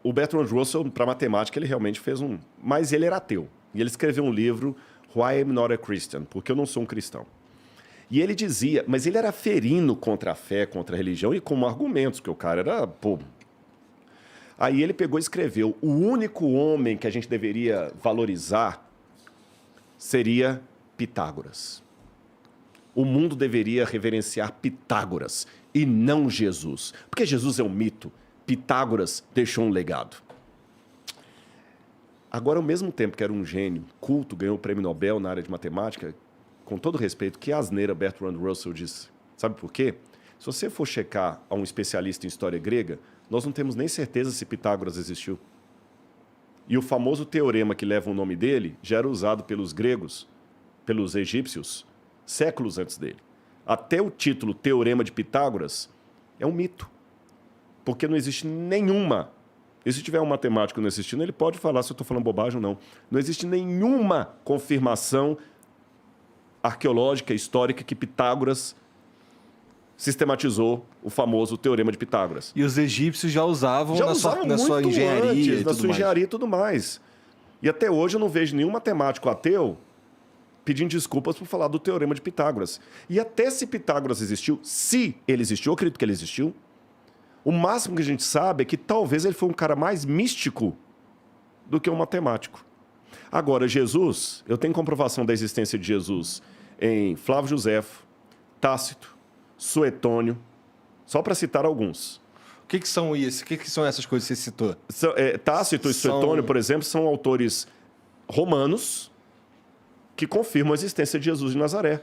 O Bertrand Russell, para matemática, ele realmente fez um... Mas ele era ateu. E ele escreveu um livro, Why I'm Not a Christian? Porque eu não sou um cristão. E ele dizia... Mas ele era ferino contra a fé, contra a religião, e com argumentos, porque o cara era... Pô. Aí ele pegou e escreveu: o único homem que a gente deveria valorizar seria Pitágoras. O mundo deveria reverenciar Pitágoras e não Jesus. Porque Jesus é um mito. Pitágoras deixou um legado. Agora, ao mesmo tempo que era um gênio, culto, ganhou o prêmio Nobel na área de matemática, com todo respeito, que asneira Bertrand Russell disse. Sabe por quê? Se você for checar a um especialista em história grega, nós não temos nem certeza se Pitágoras existiu. E o famoso teorema que leva o nome dele já era usado pelos gregos, pelos egípcios, séculos antes dele. Até o título Teorema de Pitágoras é um mito. Porque não existe nenhuma... E se tiver um matemático não assistindo, ele pode falar se eu estou falando bobagem ou não. Não existe nenhuma confirmação arqueológica, histórica, que Pitágoras sistematizou o famoso Teorema de Pitágoras. E os egípcios já usavam na sua engenharia antes, na sua engenharia e tudo mais. E até hoje eu não vejo nenhum matemático ateu pedindo desculpas por falar do Teorema de Pitágoras. E até se Pitágoras existiu, se ele existiu, eu acredito que ele existiu, o máximo que a gente sabe é que talvez ele foi um cara mais místico do que um matemático. Agora, Jesus, eu tenho comprovação da existência de Jesus em Flávio Josefo, Tácito, Suetônio, só para citar alguns. O que são isso? O que são essas coisas que você citou? Tácito e Suetônio, por exemplo, são autores romanos que confirmam a existência de Jesus de Nazaré.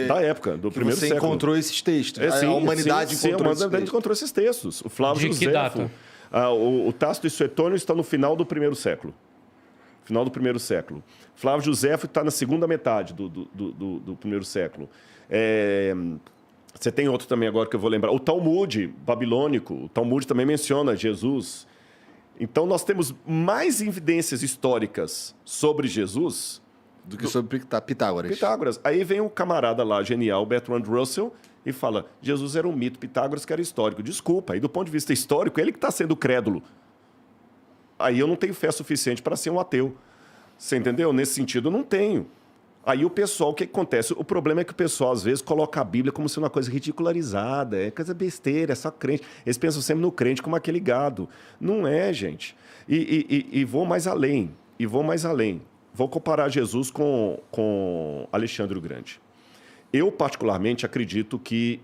Da época, do primeiro século. Você encontrou esses textos. A humanidade encontrou esses textos. O Flávio Josefo. Que data? O Tácito e Suetônio estão no final do primeiro século. Flávio Josefo está na segunda metade do primeiro século. Você tem outro também agora que eu vou lembrar. O Talmud babilônico. O Talmud também menciona Jesus. Então, nós temos mais evidências históricas sobre Jesus do que sobre Pitágoras. Aí vem o camarada lá, genial, Bertrand Russell, e fala: Jesus era um mito, Pitágoras que era histórico. Desculpa, aí do ponto de vista histórico, ele que está sendo crédulo. Aí eu não tenho fé suficiente para ser um ateu. Você entendeu? Nesse sentido, eu não tenho. Aí o pessoal, o que acontece? O problema é que o pessoal, às vezes, coloca a Bíblia como se uma coisa ridicularizada, é coisa besteira, é só crente. Eles pensam sempre no crente como aquele gado. Não é, gente. E vou mais além. Vou comparar Jesus com Alexandre o Grande. Eu, particularmente, acredito que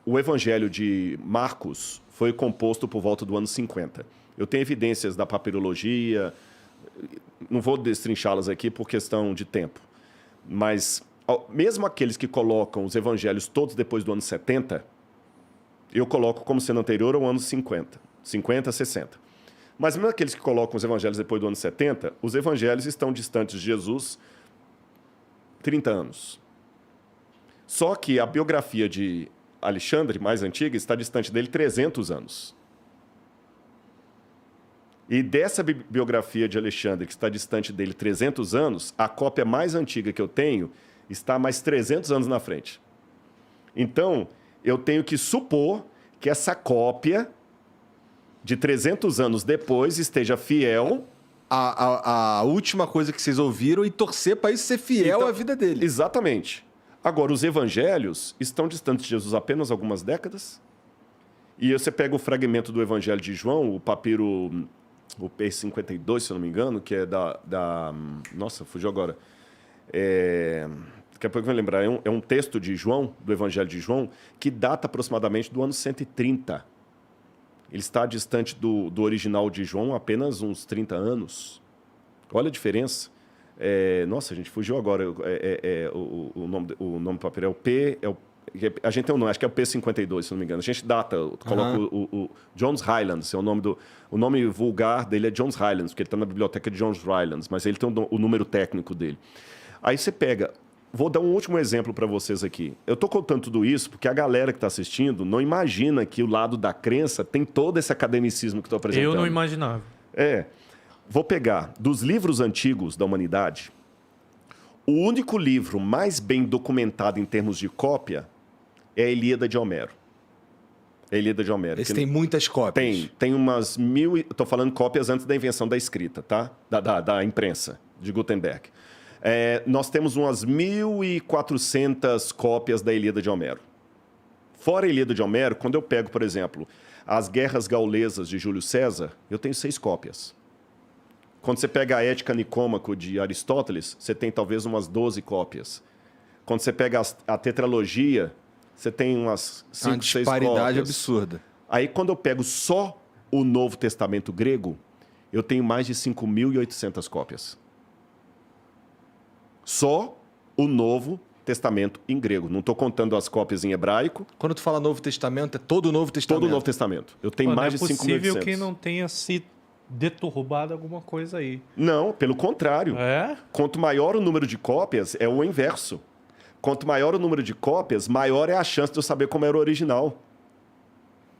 o Evangelho de Marcos foi composto por volta do ano 50. Eu tenho evidências da papirologia, não vou destrinchá-las aqui por questão de tempo, mas mesmo aqueles que colocam os evangelhos todos depois do ano 70, eu coloco como sendo anterior ao ano 50, 60. Mas mesmo aqueles que colocam os evangelhos depois do ano 70, os evangelhos estão distantes de Jesus 30 anos. Só que a biografia de Alexandre, mais antiga, está distante dele 300 anos. E dessa biografia de Alexandre, que está distante dele 300 anos, a cópia mais antiga que eu tenho está mais 300 anos na frente. Então, eu tenho que supor que essa cópia de 300 anos depois esteja fiel a última coisa que vocês ouviram e torcer para isso ser fiel à vida dele. Exatamente. Agora, os evangelhos estão distantes de Jesus apenas algumas décadas. E você pega o fragmento do Evangelho de João, o papiro, o P52, se eu não me engano, que é nossa, fugiu agora. Daqui a pouco eu vou lembrar. É um texto de João, do Evangelho de João, que data aproximadamente do ano 130. Ele está distante do original de João apenas uns 30 anos. Olha a diferença. Nossa, a gente fugiu agora. O nome do papel é o P... a gente tem um nome, acho que é o P52, se não me engano. A gente data, coloca o Johns Highlands, é o nome vulgar dele é Johns Highlands, porque ele está na biblioteca de Johns Highlands, mas ele tem o número técnico dele. Aí você pega... Vou dar um último exemplo para vocês aqui. Eu estou contando tudo isso porque a galera que está assistindo não imagina que o lado da crença tem todo esse academicismo que estou apresentando. Eu não imaginava. Vou pegar dos livros antigos da humanidade, o único livro mais bem documentado em termos de cópia é a Ilíada de Homero. É a Ilíada de Homero. Esse tem muitas cópias. Tem umas 1000... Estou falando cópias antes da invenção da escrita, tá? Da imprensa, de Gutenberg. Nós temos umas 1.400 cópias da Ilíada de Homero. Fora a Ilíada de Homero, quando eu pego, por exemplo, as Guerras Gaulesas de Júlio César, eu tenho 6 cópias. Quando você pega a Ética Nicômaco de Aristóteles, você tem talvez umas 12 cópias. Quando você pega a Tetralogia, você tem umas 5, 6 cópias. Uma disparidade absurda. Aí, quando eu pego só o Novo Testamento grego, eu tenho mais de 5.800 cópias. Só o Novo Testamento em grego. Não estou contando as cópias em hebraico. Quando tu fala Novo Testamento, é todo o Novo Testamento? Todo o Novo Testamento. Eu tenho mais de 5.800. Não é possível que não tenha se deturbado alguma coisa aí. Não, pelo contrário. Quanto maior o número de cópias, é o inverso. Quanto maior o número de cópias, maior é a chance de eu saber como era o original.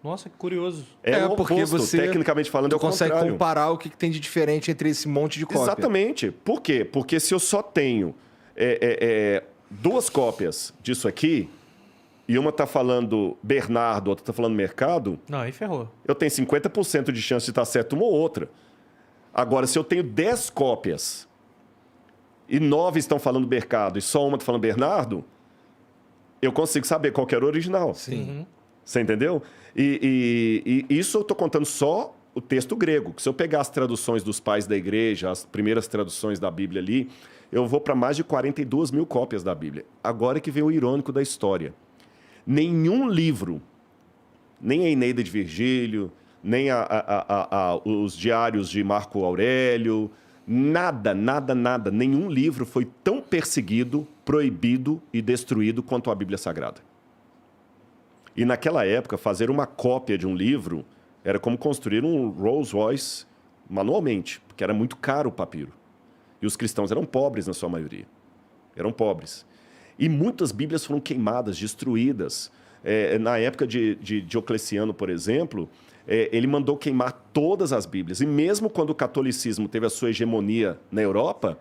Nossa, que curioso. É o porque oposto, você tecnicamente falando, é o consegue contrário. comparar o que tem de diferente entre esse monte de cópias. Exatamente. Por quê? Porque se eu só tenho 2 cópias disso aqui, e uma está falando Bernardo, outra está falando mercado, Não, aí ferrou. eu tenho 50% de chance de estar certo uma ou outra. Agora, se eu tenho 10 cópias e 9 estão falando mercado e só uma está falando Bernardo, eu consigo saber qual que era o original. Sim. Você entendeu? E isso eu estou contando só o texto grego. Que se eu pegar as traduções dos pais da igreja, as primeiras traduções da Bíblia ali, eu vou para mais de 42 mil cópias da Bíblia. Agora que vem o irônico da história. Nenhum livro, nem a Eneida de Virgílio, nem os diários de Marco Aurélio, nada, nenhum livro foi tão perseguido, proibido e destruído quanto a Bíblia Sagrada. E naquela época, fazer uma cópia de um livro era como construir um Rolls Royce manualmente, porque era muito caro o papiro. E os cristãos eram pobres na sua maioria. Eram pobres. E muitas Bíblias foram queimadas, destruídas. Na época de Diocleciano, por exemplo, ele mandou queimar todas as Bíblias. E mesmo quando o catolicismo teve a sua hegemonia na Europa,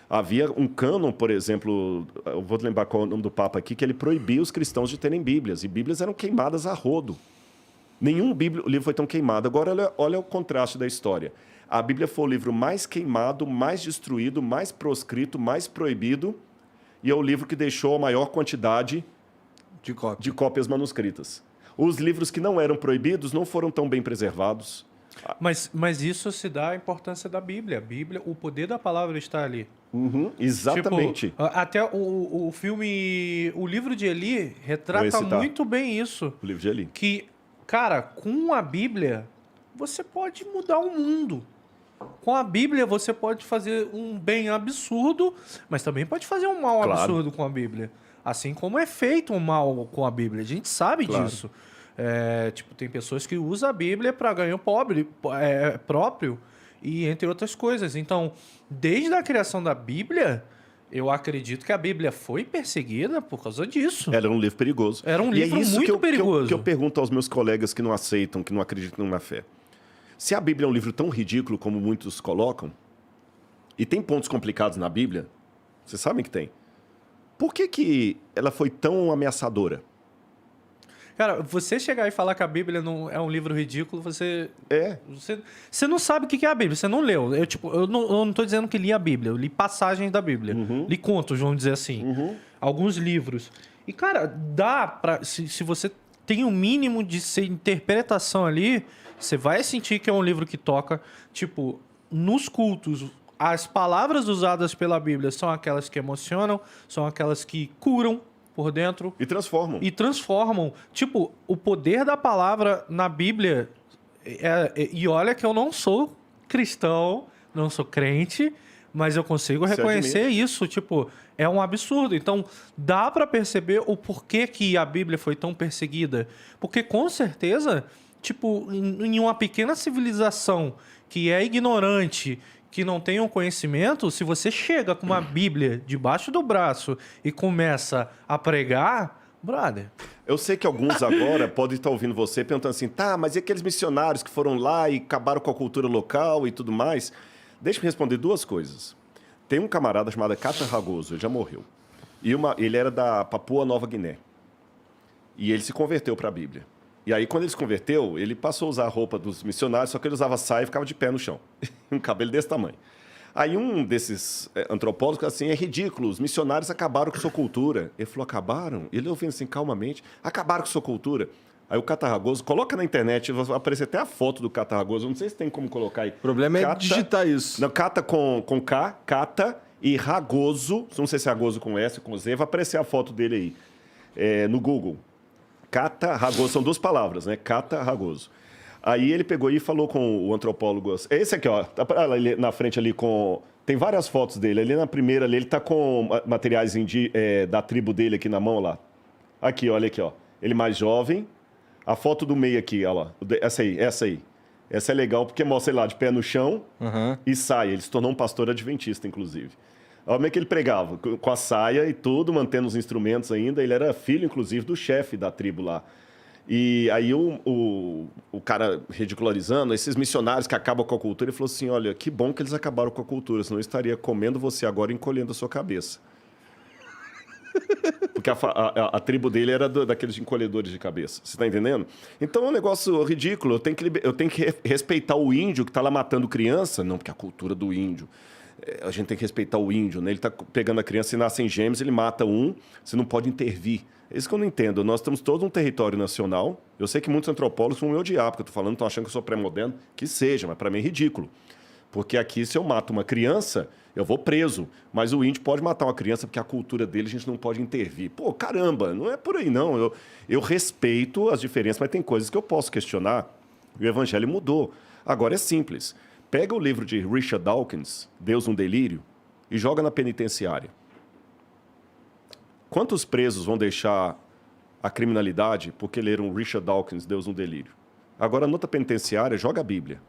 havia um cânon, por exemplo, eu vou lembrar qual é o nome do Papa aqui, que ele proibia os cristãos de terem Bíblias. E Bíblias eram queimadas a rodo. Nenhum livro foi tão queimado. Agora, olha o contraste da história. A Bíblia foi o livro mais queimado, mais destruído, mais proscrito, mais proibido, e é o livro que deixou a maior quantidade de cópias manuscritas. Os livros que não eram proibidos não foram tão bem preservados. Mas isso se dá à importância da Bíblia. A Bíblia, o poder da palavra está ali. Exatamente. Tipo, até o filme... O livro de Eli retrata muito bem isso. O livro de Eli. Que, cara, com a Bíblia, você pode mudar o mundo. Com a Bíblia, você pode fazer um bem absurdo, mas também pode fazer um mal absurdo com a Bíblia. Assim como é feito um mal com a Bíblia. A gente sabe disso. Tem pessoas que usam a Bíblia para ganho próprio e entre outras coisas. Então, desde a criação da Bíblia, eu acredito que a Bíblia foi perseguida por causa disso. Era um livro perigoso. Era um livro muito perigoso. Que eu pergunto aos meus colegas que não aceitam, que não acreditam na fé. Se a Bíblia é um livro tão ridículo como muitos colocam, e tem pontos complicados na Bíblia, vocês sabem que tem, por que ela foi tão ameaçadora? Cara, você chegar e falar que a Bíblia não é um livro ridículo, você não sabe o que é a Bíblia, você não leu. Eu não estou dizendo que li a Bíblia, eu li passagens da Bíblia, li contos, vamos dizer assim, alguns livros. E, cara, dá pra... Se você tem o mínimo de interpretação ali, você vai sentir que é um livro que toca, tipo, nos cultos, as palavras usadas pela Bíblia são aquelas que emocionam, são aquelas que curam por dentro. E transformam. Tipo, o poder da palavra na Bíblia... E olha que eu não sou cristão, não sou crente, mas eu consigo reconhecer isso. Tipo, é um absurdo. Então, dá para perceber o porquê que a Bíblia foi tão perseguida. Porque, com certeza... Tipo, em uma pequena civilização que é ignorante, que não tem um conhecimento, se você chega com uma Bíblia debaixo do braço e começa a pregar, brother... Eu sei que alguns agora podem estar ouvindo você perguntando assim, tá, mas e aqueles missionários que foram lá e acabaram com a cultura local e tudo mais? Deixa eu responder 2 coisas. Tem um camarada chamado Cata Ragoso, ele já morreu. E ele era da Papua Nova Guiné. E ele se converteu para a Bíblia. E aí, quando ele se converteu, ele passou a usar a roupa dos missionários, só que ele usava saia e ficava de pé no chão. Um cabelo desse tamanho. Aí um desses antropólogos, assim, é ridículo, os missionários acabaram com sua cultura. Ele falou, acabaram? Ele ouvindo assim, calmamente, acabaram com sua cultura. Aí o Catarragoso, coloca na internet, vai aparecer até a foto do Catarragoso, não sei se tem como colocar aí. O problema é digitar isso. Não, Cata com K, Cata e Ragoso, não sei se é Ragoso com S ou com Z, vai aparecer a foto dele aí, no Google. Cata, Ragoso, são duas palavras, né? Cata, Ragoso. Aí ele pegou e falou com o antropólogo. Esse aqui, ó, tá ali na frente ali com... Tem várias fotos dele. Ali na primeira, ali, ele tá com materiais da tribo dele aqui na mão, lá. Aqui, olha aqui, ó. Ele mais jovem. A foto do meio aqui, olha lá. Essa aí. Essa é legal porque mostra ele lá de pé no chão e sai. Ele se tornou um pastor adventista, inclusive. Olha como é que ele pregava. Com a saia e tudo, mantendo os instrumentos ainda. Ele era filho, inclusive, do chefe da tribo lá. E aí o cara ridicularizando, esses missionários que acabam com a cultura, ele falou assim, olha, que bom que eles acabaram com a cultura, senão eu estaria comendo você agora e encolhendo a sua cabeça. Porque a tribo dele era daqueles encolhedores de cabeça. Você está entendendo? Então é um negócio ridículo. Eu tenho que respeitar o índio que está lá matando criança. Não, porque a cultura do índio. A gente tem que respeitar o índio, né? Ele está pegando a criança e nascem gêmeos, ele mata um, você não pode intervir. É isso que eu não entendo. Nós temos todo um território nacional. Eu sei que muitos antropólogos vão me odiar, porque eu estou falando, estão achando que eu sou pré-moderno. Que seja, mas para mim é ridículo. Porque aqui, se eu mato uma criança, eu vou preso. Mas o índio pode matar uma criança porque a cultura dele a gente não pode intervir. Pô, caramba, não é por aí, não. Eu respeito as diferenças, mas tem coisas que eu posso questionar. O evangelho mudou. Agora é simples. Pega o livro de Richard Dawkins, Deus um Delírio, e joga na penitenciária. Quantos presos vão deixar a criminalidade porque leram Richard Dawkins, Deus um Delírio? Agora, na outra penitenciária, joga a Bíblia.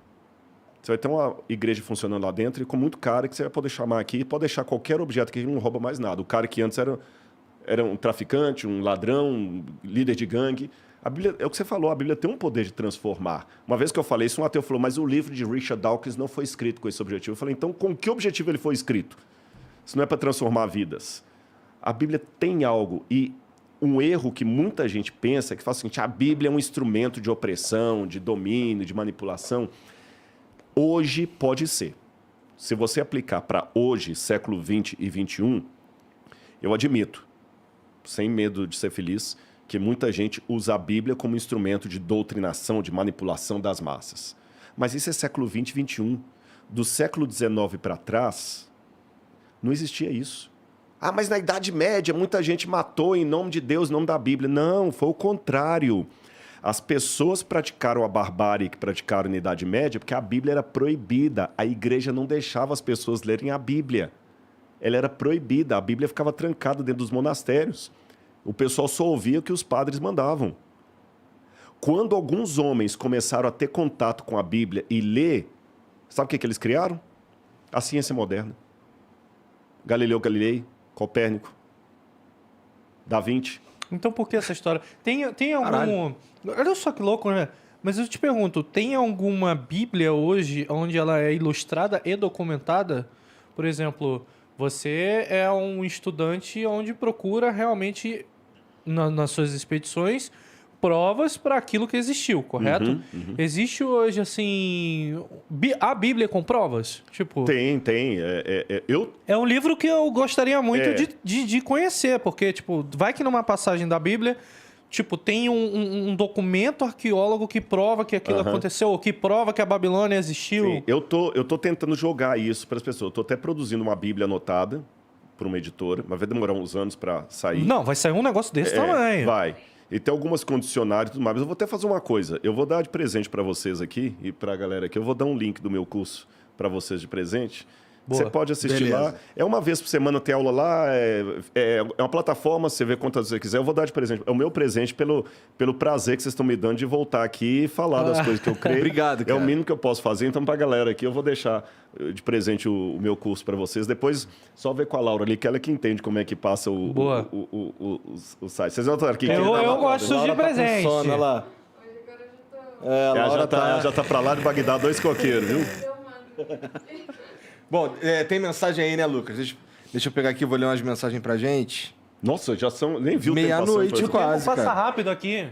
Você vai ter uma igreja funcionando lá dentro e com muito cara que você vai poder chamar aqui e pode deixar qualquer objeto que não rouba mais nada. O cara que antes era um traficante, um ladrão, um líder de gangue. A Bíblia, é o que você falou, a Bíblia tem um poder de transformar. Uma vez que eu falei isso, um ateu falou, mas o livro de Richard Dawkins não foi escrito com esse objetivo. Eu falei, então com que objetivo ele foi escrito? Isso não é para transformar vidas. A Bíblia tem algo e um erro que muita gente pensa é que fala o seguinte, a Bíblia é um instrumento de opressão, de domínio, de manipulação. Hoje pode ser. Se você aplicar para hoje, século 20 e 21, eu admito, sem medo de ser feliz, que muita gente usa a Bíblia como instrumento de doutrinação, de manipulação das massas. Mas isso é século 20 e 21. Do século 19 para trás, não existia isso. Ah, mas na Idade Média muita gente matou em nome de Deus, em nome da Bíblia. Não, foi o contrário. As pessoas praticaram a barbárie que praticaram na Idade Média porque a Bíblia era proibida. A igreja não deixava as pessoas lerem a Bíblia. Ela era proibida, a Bíblia ficava trancada dentro dos monastérios. O pessoal só ouvia o que os padres mandavam. Quando alguns homens começaram a ter contato com a Bíblia e ler, sabe o que eles criaram? A ciência moderna. Galileu Galilei, Copérnico, Da Vinci. Então por que essa história? Tem algum... Caralho. Olha só que louco, né? Mas eu te pergunto, tem alguma Bíblia hoje onde ela é ilustrada e documentada? Por exemplo, você é um estudante onde procura realmente, nas suas expedições, provas para aquilo que existiu, correto? Existe hoje, assim, a Bíblia com provas? Tipo, tem. É um livro que eu gostaria muito de conhecer, porque, tipo, vai que numa passagem da Bíblia, tipo, tem um documento arqueólogo que prova que aquilo aconteceu, ou que prova que a Babilônia existiu. Sim. Eu tô tentando jogar isso para as pessoas. Eu tô até produzindo uma Bíblia anotada por uma editora, mas vai demorar uns anos para sair. Não, vai sair um negócio desse tamanho. Vai. E tem algumas condicionais e tudo mais, mas eu vou até fazer uma coisa. Eu vou dar de presente para vocês aqui e para a galera aqui. Eu vou dar um link do meu curso para vocês de presente. Boa. Você pode assistir lá. É uma vez por semana, tem aula lá. É uma plataforma, você vê quantas você quiser. Eu vou dar de presente. É o meu presente pelo prazer que vocês estão me dando de voltar aqui e falar das coisas que eu creio. Obrigado, cara. É o mínimo que eu posso fazer. Então, para a galera aqui, eu vou deixar de presente o meu curso para vocês. Depois, só ver com a Laura ali, que ela que entende como é que passa o site. Vocês notaram aqui? Eu gosto de presente. Sono, olha lá. A Laura já tá para lá de Bagdá, 2 coqueiros, viu? Bom, tem mensagem aí, né, Lucas? Deixa eu pegar aqui, vou ler umas mensagens pra gente. Nossa, já são... Nem viu o tempo meia-noite passando. quase, passa cara. rápido aqui.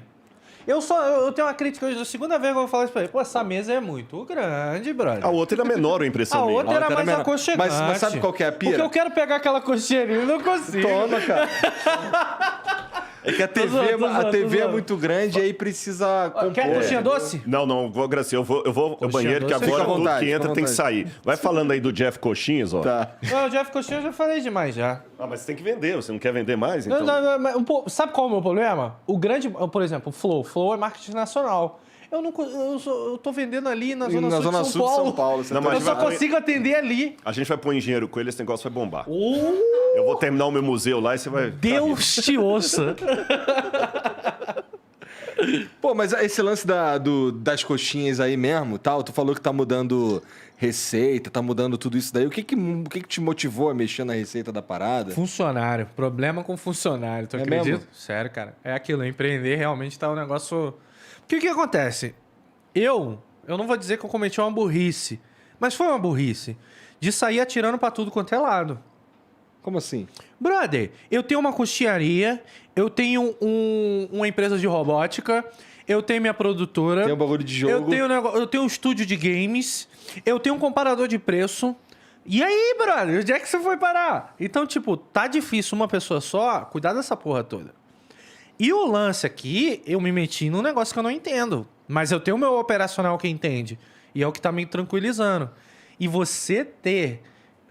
Eu tenho uma crítica hoje, a segunda vez que eu vou falar isso pra ele. Pô, essa mesa é muito grande, brother. A outra era menor, a impressão A minha. outra era mais menor. aconchegante. Mas sabe qual que é a pira? Porque eu quero pegar aquela coxinha ali, eu não consigo. Toma, cara. É que a TV, zoando, a TV é zoando. muito grande e aí precisa compor. Quer coxinha doce? Não, vou agradecer. Eu vou ao banheiro, que doce. agora Fica à tudo vontade, que entra fica à tem que vontade. sair. Vai falando aí do Jeff Coxinhas, ó. Tá. Não, o Jeff Coxinha eu já falei demais já. Ah, mas você tem que vender, você não quer vender mais? Então... Não, mas sabe qual é o meu problema? O grande, por exemplo, o Flow. Flow é marketing nacional. Eu tô vendendo ali na Zona Sul de São Paulo. Você Não, tá- mas Eu só vai- consigo atender ali. A gente vai pôr engenheiro com ele, esse negócio vai bombar. Eu vou terminar o meu museu lá e você vai... Deus te ouça. Pô, mas esse lance das coxinhas aí mesmo, tal, tu falou que tá mudando receita, tá mudando tudo isso daí. O que te motivou a mexer na receita da parada? Funcionário. Problema com funcionário. Tu É acredita? mesmo? Sério, cara. É aquilo. Empreender realmente tá um negócio... O que acontece? Eu não vou dizer que eu cometi uma burrice, mas foi uma burrice de sair atirando pra tudo quanto é lado. Como assim? Brother, eu tenho uma coxinharia, eu tenho uma empresa de robótica, eu tenho minha produtora. Tem um bagulho de jogo. Eu tenho um estúdio de games, eu tenho um comparador de preço. E aí, brother, onde é que você foi parar? Então, tipo, tá difícil uma pessoa só cuidar dessa porra toda. E o lance aqui, eu me meti num negócio que eu não entendo. Mas eu tenho o meu operacional que entende. E é o que tá me tranquilizando. E você ter...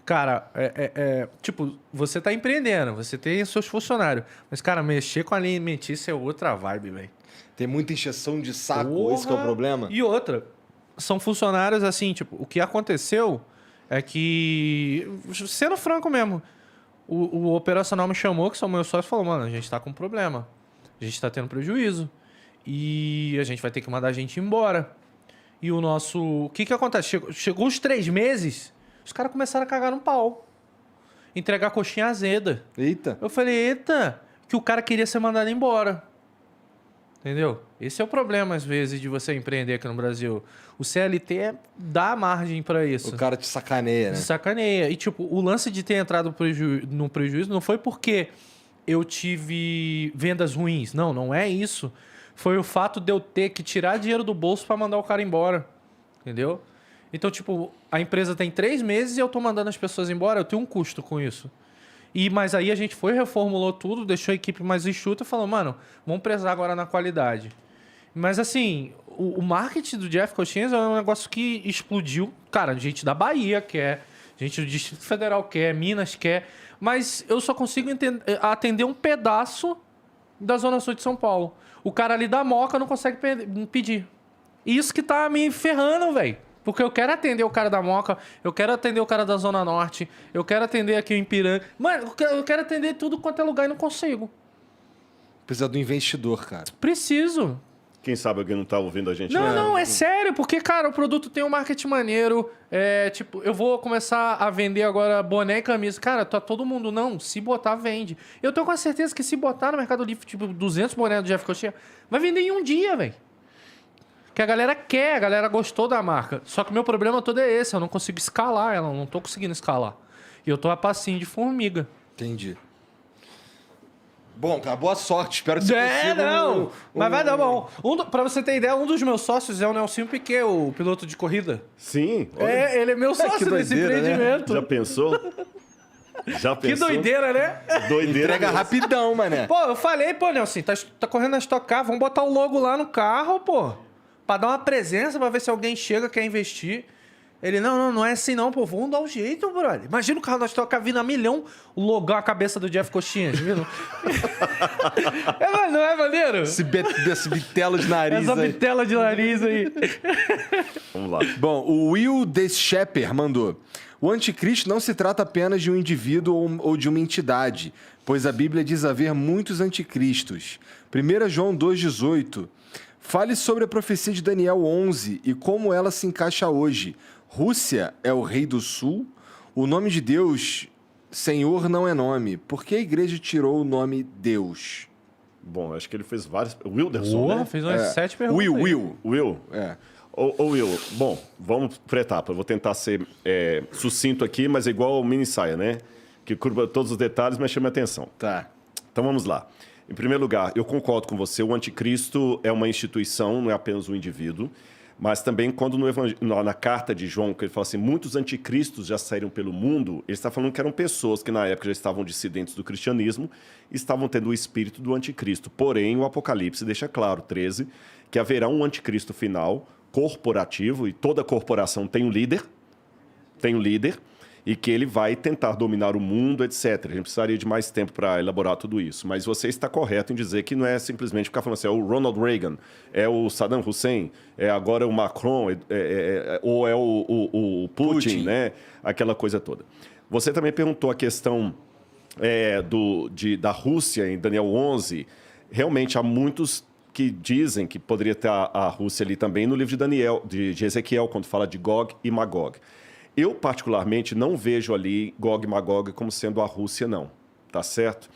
Cara, tipo, você tá empreendendo, você tem seus funcionários. Mas, cara, mexer com a alimentícia é outra vibe, velho. Tem muita encheção de saco, esse que é o problema? E outra, são funcionários assim, tipo, o que aconteceu é que, sendo franco mesmo, o operacional me chamou, que são meus sócios, e falou, mano, a gente tá com um problema. A gente tá tendo prejuízo. E a gente vai ter que mandar a gente embora. E o nosso... O que acontece? Chegou os 3 meses, os caras começaram a cagar no pau. Entregar coxinha azeda. Eita. Eu falei, eita, que o cara queria ser mandado embora. Entendeu? Esse é o problema, às vezes, de você empreender aqui no Brasil. O CLT dá margem pra isso. O cara te sacaneia, né? Sacaneia. E, tipo, o lance de ter entrado no prejuízo não foi porque eu tive vendas ruins. Não é isso. Foi o fato de eu ter que tirar dinheiro do bolso pra mandar o cara embora. Entendeu? Então, tipo, a empresa tem 3 meses e eu tô mandando as pessoas embora, eu tenho um custo com isso. Mas aí a gente reformulou tudo, deixou a equipe mais enxuta e falou, mano, vamos prezar agora na qualidade. Mas assim, o marketing do Jeff Coxinhas é um negócio que explodiu. Cara, gente da Bahia quer, gente do Distrito Federal quer, Minas quer, mas eu só consigo atender um pedaço da Zona Sul de São Paulo. O cara ali da Moca não consegue pedir. Isso que tá me ferrando, velho. Porque eu quero atender o cara da Moca, eu quero atender o cara da Zona Norte, eu quero atender aqui o Ipiranga. Mano, eu quero atender tudo quanto é lugar e não consigo. Precisa do investidor, cara. Preciso. Quem sabe alguém não tá ouvindo a gente? Não, é sério, porque, cara, o produto tem um marketing maneiro. Tipo, eu vou começar a vender agora boné e camisa. Cara, tá todo mundo, não, se botar, vende. Eu tenho com certeza que se botar no Mercado Livre, tipo, 200 boné do Jeff Coxinha, vai vender em um dia, velho. Que a galera quer, a galera gostou da marca. Só que o meu problema todo é esse, eu não consigo escalar ela, eu não tô conseguindo escalar. E eu tô a passinho de formiga. Entendi. Bom, cara, boa sorte. Espero que você consiga Não! Mas vai dar bom. Pra você ter ideia, um dos meus sócios é o Nelsinho Piquet, o piloto de corrida. Sim. olha, Ele é meu sócio que nesse doideira, né? empreendimento. Já pensou? Já Que pensou? doideira, né? Doideira. Entrega mesmo. rapidão, mané. Pô, eu falei, pô, Nelson, tá correndo na Stock Car, vamos botar o logo lá no carro, pô. Pra dar uma presença, pra ver se alguém chega, quer investir. Ele, não é assim não, pô, vamos dar um jeito, brother. Imagina o carro da Stock Car vindo a milhão, o logo, a cabeça do Jeff Coxinhas, viu? Não é maneiro? Esse bitelo de nariz Essa aí. bitela de nariz aí. Vamos lá. Bom, o Will Deschepper mandou. O anticristo não se trata apenas de um indivíduo ou de uma entidade, pois a Bíblia diz haver muitos anticristos. 1 João 2,18. Fale sobre a profecia de Daniel 11 e como ela se encaixa hoje. Rússia é o rei do sul? O nome de Deus, Senhor, não é nome. Por que a igreja tirou o nome Deus? Bom, acho que ele fez várias... Wilderson, né? Fez umas 7 perguntas. Will. É. Ô, Will, bom, vamos por etapa. Eu vou tentar ser sucinto aqui, mas igual ao mini saia, né? Que curva todos os detalhes, mas chama a atenção. Tá. Então vamos lá. Em primeiro lugar, eu concordo com você, o anticristo é uma instituição, não é apenas um indivíduo, mas também quando na carta de João, que ele fala assim, muitos anticristos já saíram pelo mundo, ele está falando que eram pessoas que na época já estavam dissidentes do cristianismo e estavam tendo o espírito do anticristo. Porém, o Apocalipse deixa claro, 13, que haverá um anticristo final, corporativo, e toda corporação tem um líder, e que ele vai tentar dominar o mundo, etc. A gente precisaria de mais tempo para elaborar tudo isso. Mas você está correto em dizer que não é simplesmente ficar falando assim, é o Ronald Reagan, é o Saddam Hussein, é agora o Macron, ou é o Putin, né? Aquela coisa toda. Você também perguntou a questão da Rússia em Daniel 11. Realmente, há muitos que dizem que poderia ter a Rússia ali também no livro de Ezequiel, quando fala de Gog e Magog. Eu, particularmente, não vejo ali Gog e Magog como sendo a Rússia, não. Tá certo?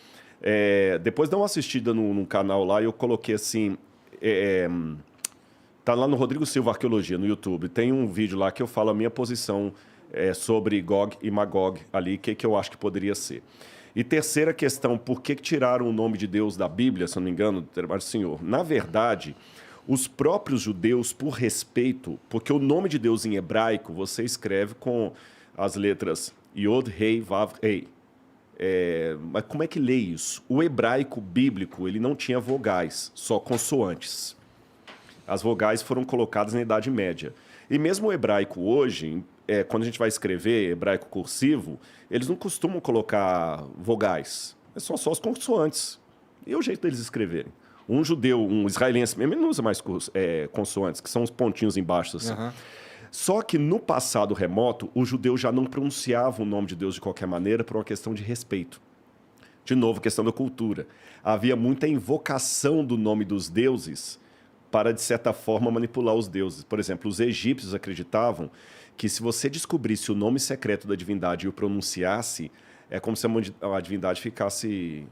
Depois dá uma assistida num canal lá e eu coloquei assim... tá lá no Rodrigo Silva Arqueologia, no YouTube. Tem um vídeo lá que eu falo a minha posição sobre Gog e Magog ali, o que eu acho que poderia ser. E terceira questão, por que tiraram o nome de Deus da Bíblia, se não me engano, Senhor? Na verdade... Os próprios judeus, por respeito, porque o nome de Deus em hebraico você escreve com as letras Yod, Rei, Vav, Ei. Mas como é que lê isso? O hebraico bíblico ele não tinha vogais, só consoantes. As vogais foram colocadas na Idade Média. E mesmo o hebraico hoje, quando a gente vai escrever hebraico cursivo, eles não costumam colocar vogais. São só os consoantes. E é o jeito deles escreverem. Um judeu, um israelense, ele não usa mais consoantes, que são os pontinhos embaixo. Assim. Uhum. Só que no passado remoto, o judeu já não pronunciava o nome de Deus de qualquer maneira por uma questão de respeito. De novo, questão da cultura. Havia muita invocação do nome dos deuses para, de certa forma, manipular os deuses. Por exemplo, os egípcios acreditavam que se você descobrisse o nome secreto da divindade e o pronunciasse, é como se a divindade ficasse...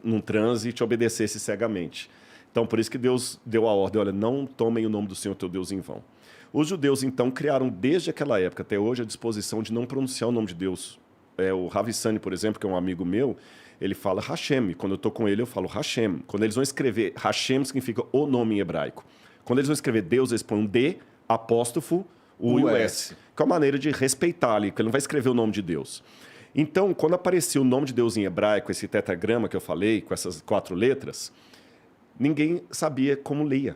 num transe e te obedecesse cegamente. Então, por isso que Deus deu a ordem, olha, não tomem o nome do Senhor teu Deus em vão. Os judeus, então, criaram desde aquela época até hoje a disposição de não pronunciar o nome de Deus. O Ravi Sani, por exemplo, que é um amigo meu, ele fala Hashem. E quando eu estou com ele, eu falo Hashem. Quando eles vão escrever, Hashem significa o nome em hebraico. Quando eles vão escrever Deus, eles põem um D, apóstrofo, U e o S. Que é uma maneira de respeitar ali, que ele não vai escrever o nome de Deus. Então, quando apareceu o nome de Deus em hebraico, esse tetragrama que eu falei, com essas 4 letras, ninguém sabia como lia.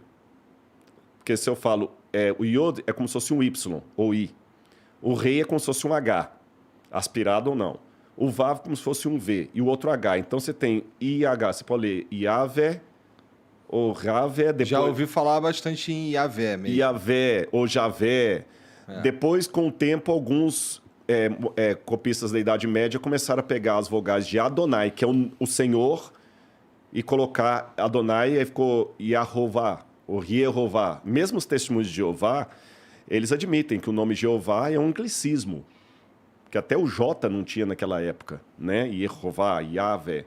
Porque se eu falo, o Yod é como se fosse um Y ou I. O Rei é como se fosse um H, aspirado ou não. O Vav como se fosse um V e o outro H. Então, você tem I e H. Você pode ler Yahvé ou Ravé. Depois... Já ouvi falar bastante em Yahvé mesmo. Yahvé ou Javé. Depois, com o tempo, alguns... copistas da Idade Média começaram a pegar as vogais de Adonai, que é o Senhor, e colocar Adonai, e aí ficou Yahová, ou Yehová. Mesmo os testemunhos de Jeová, eles admitem que o nome Jeová é um anglicismo, que até o J não tinha naquela época, né? Yehová, Yahvé.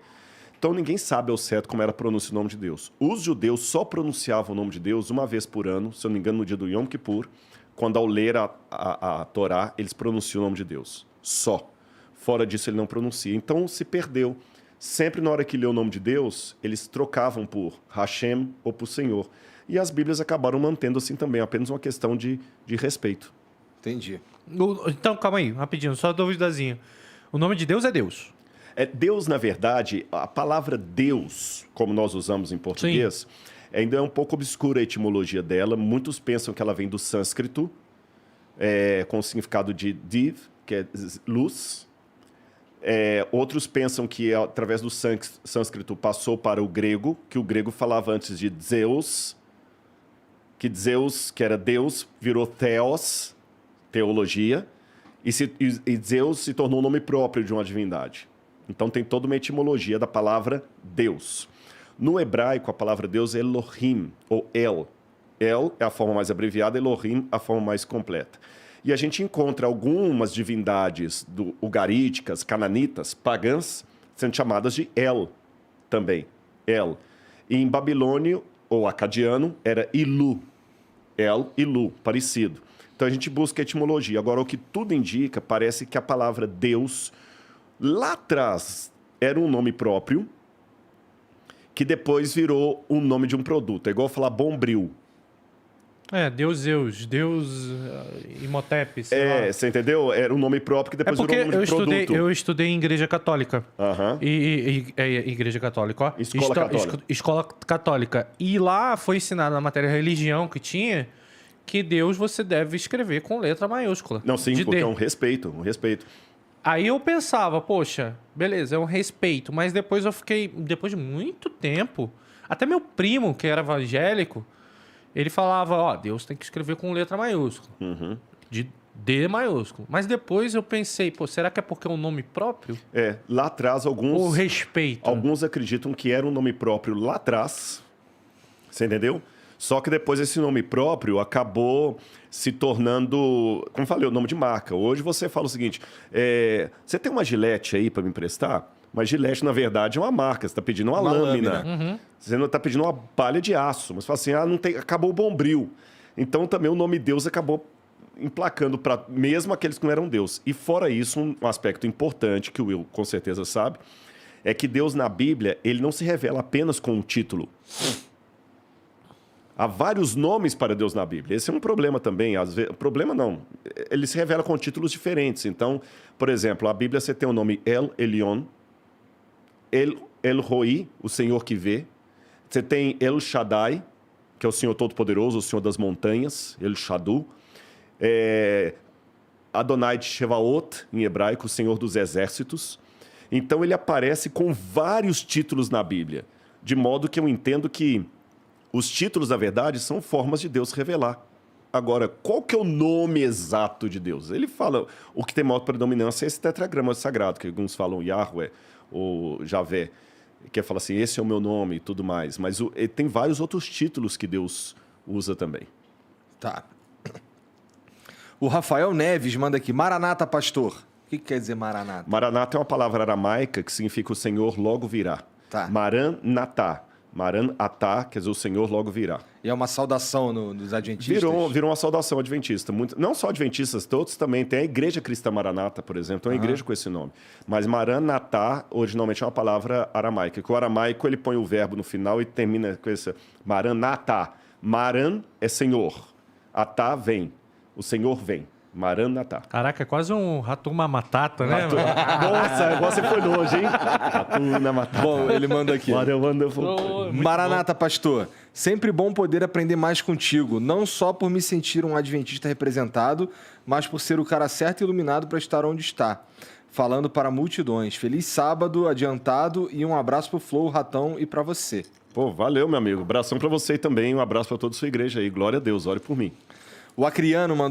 Então ninguém sabe ao certo como era a pronúncia do nome de Deus. Os judeus só pronunciavam o nome de Deus uma vez por ano, se eu não me engano, no dia do Yom Kippur, quando ao ler a Torá, eles pronunciam o nome de Deus. Só. Fora disso, ele não pronuncia. Então, se perdeu. Sempre na hora que lê o nome de Deus, eles trocavam por Hashem ou por Senhor. E as Bíblias acabaram mantendo assim também, apenas uma questão de respeito. Entendi. Então, calma aí, rapidinho, só uma duvidazinha. O nome de Deus é Deus? Deus, na verdade, a palavra Deus, como nós usamos em português... Sim. Ainda é um pouco obscura a etimologia dela. Muitos pensam que ela vem do sânscrito, com o significado de div, que é luz. Outros pensam que, através do sânscrito, passou para o grego, que o grego falava antes de Zeus, que Zeus, que era Deus, virou Theos, teologia, e Zeus se tornou o nome próprio de uma divindade. Então tem toda uma etimologia da palavra Deus. No hebraico, a palavra Deus é Elohim, ou El. El é a forma mais abreviada, Elohim a forma mais completa. E a gente encontra algumas divindades ugaríticas, cananitas, pagãs, sendo chamadas de El também. El. E em babilônio, ou acadiano, era Ilu. El, Ilu, parecido. Então a gente busca a etimologia. Agora, o que tudo indica, parece que a palavra Deus, lá atrás, era um nome próprio, que depois virou o nome de um produto. É igual falar Bombril. Deus Zeus, Deus Imhotep, sei lá. Você entendeu? Era um nome próprio que depois porque virou um nome de produto. Eu estudei em igreja católica. Igreja católica, ó. Escola católica. Escola católica. E lá foi ensinado na matéria religião que tinha que Deus você deve escrever com letra maiúscula. Não, sim, porque é um respeito. Aí eu pensava, poxa, beleza, é um respeito. Mas depois depois de muito tempo, até meu primo, que era evangélico, ele falava, Deus tem que escrever com letra maiúscula. De D maiúsculo. Mas depois eu pensei, será que é porque é um nome próprio? Lá atrás alguns... Ou respeito? Alguns acreditam que era um nome próprio lá atrás. Você entendeu? Só que depois esse nome próprio acabou se tornando, como falei, o nome de marca. Hoje você fala o seguinte, você tem uma Gillette aí para me emprestar? Mas Gillette, na verdade, é uma marca. Você está pedindo uma lâmina. Você não está pedindo uma palha de aço. Mas você fala assim, acabou o Bombril. Então também o nome Deus acabou emplacando para mesmo aqueles que não eram Deus. E fora isso, um aspecto importante que o Will com certeza sabe, é que Deus na Bíblia, ele não se revela apenas com um título. Há vários nomes para Deus na Bíblia. Esse é um problema também. Às vezes, problema não. Ele se revela com títulos diferentes. Então, por exemplo, a Bíblia você tem o nome El Elyon, El Roi, o Senhor que vê. Você tem El Shaddai, que é o Senhor Todo-Poderoso, o Senhor das montanhas, El Shadu. Adonai de Shevaot, em hebraico, o Senhor dos exércitos. Então ele aparece com vários títulos na Bíblia, de modo que eu entendo que os títulos, na verdade, são formas de Deus revelar. Agora, qual que é o nome exato de Deus? Ele fala, o que tem maior predominância é esse tetragrama sagrado, que alguns falam Yahweh ou Javé, que fala assim, esse é o meu nome e tudo mais. Mas tem vários outros títulos que Deus usa também. Tá. O Rafael Neves manda aqui, Maranata, pastor. O que quer dizer Maranata? Maranata é uma palavra aramaica que significa o Senhor logo virá. Tá. Maranatá. Maranatá, quer dizer, o Senhor logo virá. E é uma saudação nos adventistas? Virou uma saudação adventista. Não só adventistas, todos também. Tem a Igreja Cristã Maranata, por exemplo. Tem uma igreja com esse nome. Mas Maranatá, originalmente, é uma palavra aramaica. Que o aramaico, ele põe o verbo no final e termina com esse Maranatá. Maran é Senhor. Atá vem. O Senhor vem. Maranatá. Caraca, é quase um Hatuna Matata, né? Nossa, agora você foi longe, hein? Hatuna Matata. Bom, ele manda aqui. Maranata, pastor. Sempre bom poder aprender mais contigo. Não só por me sentir um adventista representado, mas por ser o cara certo e iluminado para estar onde está. Falando para multidões. Feliz sábado adiantado e um abraço pro Flow, Ratão e para você. Pô, valeu, meu amigo. Abração para você também. Um abraço para toda a sua igreja aí. Glória a Deus. Ore por mim. O Acriano mandou